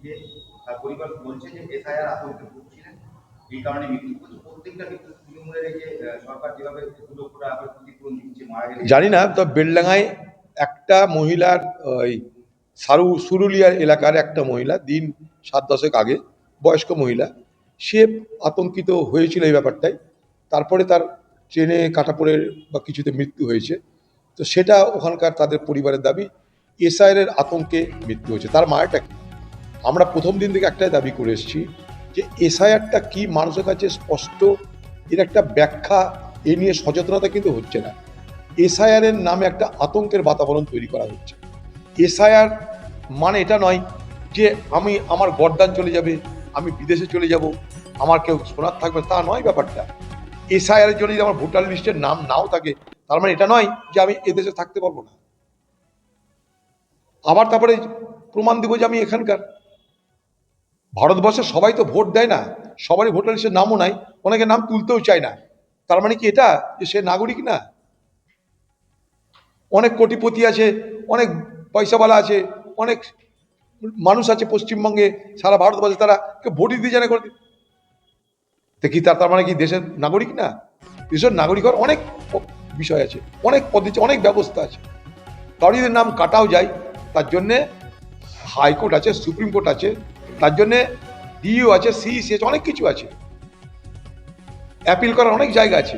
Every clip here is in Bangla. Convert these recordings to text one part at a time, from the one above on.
যে পরিবার বলছে যে এসআইআর আতঙ্কে ভুগছিলেন, এই কারণে মৃত্যু হচ্ছে। প্রত্যেকটা মৃত্যু তৃণমূলের এই যে সরকার যেভাবে 2 লক্ষ টাকা করে ক্ষতিপূরণ দিচ্ছে মারা গেলে। জানি না, তো বেলডাঙ্গায় একটা মহিলার ওই সুরুলিয়া এলাকার একটা মহিলা দিন 7-10 আগে, বয়স্ক মহিলা, সে আতঙ্কিত হয়েছিল এই ব্যাপারটাই। তারপরে তার ট্রেনে কাটা পড়ে বা কিছুতে মৃত্যু হয়েছে। তো সেটা ওখানকার তাদের পরিবারের দাবি এসআইআর আতঙ্কে মৃত্যু হয়েছে। তার মায়েরটা কি? আমরা প্রথম দিন থেকে একটাই দাবি করে এসেছি যে এসআইআরটা কি মানুষের কাছে স্পষ্ট, এর একটা ব্যাখ্যা এ নিয়ে সচেতনতা কিন্তু হচ্ছে না। এসআইআর এর নামে একটা আতঙ্কের বাতাবরণ তৈরি করা হচ্ছে। এসআইআর মানে এটা নয় যে আমার গরদান চলে যাবে, আমি বিদেশে চলে যাব, আমার কেউ শোনার থাকবে, তা নয় ব্যাপারটা। এসআইআর এর জন্য যদি আমার ভোটার লিস্টের নাম নাও থাকে, তার মানে এটা নয় যে আমি এদেশে থাকতে পারবো না। আবার তারপরে প্রমাণ দিব যে আমি এখানকার। ভারতবর্ষে সবাই তো ভোট দেয় না, সবারই ভোটার লিস্টের নামও নাই, অনেকে নাম তুলতেও চায় না। তার মানে কি এটা যে সে নাগরিক না? অনেক কোটিপতি আছে, অনেক পয়সাওয়ালা আছে, অনেক মানুষ আছে পশ্চিমবঙ্গে, সারা ভারতবর্ষে, তারা কেউ ভোটই দিয়ে জানে করে কি তার মানে কি দেশের নাগরিক না? দেশের নাগরিক হওয়ার অনেক বিষয় আছে, অনেক পদ্ধতি, অনেক ব্যবস্থা আছে। কারোর নাম কাটাও যায়, তার জন্যে হাইকোর্ট আছে, সুপ্রিম কোর্ট আছে, তার জন্যে ডিইও আছে, সিইসি আছে, অনেক কিছু আছে, অ্যাপিল করার অনেক জায়গা আছে।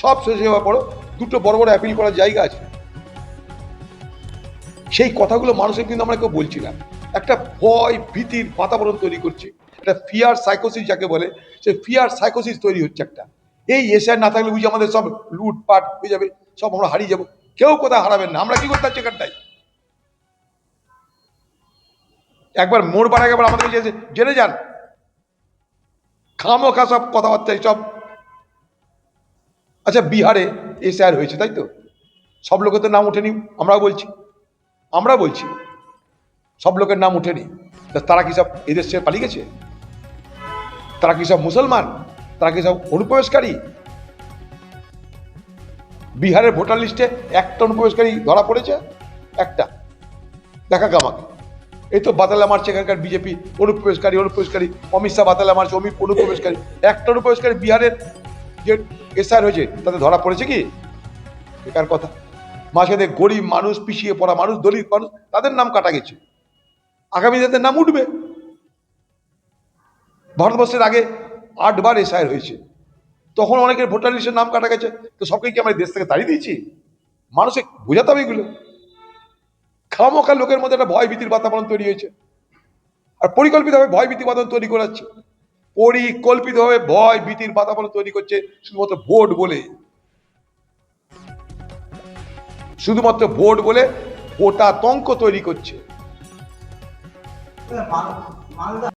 সব শেষ হওয়ার পরও 2টো বড় বড় অ্যাপিল করার জায়গা আছে। সেই কথাগুলো মানুষের কিন্তু আমরা কেউ বলছি না। একটা ভয় ভীতির বাতাবরণ তৈরি করছে, একটা ফিয়ার সাইকোসিস যাকে বলে, সেই ফিয়ার সাইকোসিস তৈরি হচ্ছে একটা। এই এসআইআর না থাকলে বুঝি আমাদের সব লুটপাট হয়ে যাবে, সব আমরা হারিয়ে যাবো। কেউ কোথায় হারাবেন না, আমরা কি করতে পারছি এখানটায়? একবার মোড় বাড়ায় একবার আমাদের জেনে যান, খামোখা সব কথাবার্তা সব। আচ্ছা, বিহারে এসআইআর হয়েছে তাই তো, সব লোকের তো নাম ওঠেনি, আমরা বলছি সব লোকের নাম ওঠেনি। তারা কি সব এদেশ ছেড়ে পালিয়ে গেছে? তারা কি সব মুসলমান? তারা কি সব অনুপ্রবেশকারী? বিহারের ভোটার লিস্টে একটা অনুপ্রবেশকারী ধরা পড়েছে, একটা দেখা আমাকে। এই তো বাতালা মারছে এখানকার বিজেপি, অনুপ্রবেশকারী, অমিত শাহ বাতালা মারছে, অনুপ্রবেশকারী। একটা অনুপ্রবেশকারী বিহারের যে এসআইআর হয়েছে তাতে ধরা পড়েছে কি? বেকার কথা। মাঝখানে গরিব মানুষ, পিছিয়ে পড়া মানুষ, দলিত মানুষ, তাদের নাম কাটা গেছে। আগামী দিনের নাম উঠবে। ভারতবর্ষের আগে 8বার এসআইআর হয়েছে, তখন অনেকের ভোটার লিস্টের নাম কাটা গেছে। তো সবকে কি আমরা দেশ থেকে তাড়িয়ে দিয়েছি? মানুষকে বোঝাতে হবে এগুলো। খামোখা লোকের মধ্যে একটা ভয় ভীতির বাতাবরণ তৈরি হয়েছে, আর পরিকল্পিতভাবে ভয় ভীতির বাতাবরণ তৈরি করাচ্ছে। পরিকল্পিতভাবে ভয় ভীতির বাতাবরণ তৈরি করছে শুধুমাত্র ভোট বলে, ভোটাতঙ্ক তৈরি করছে।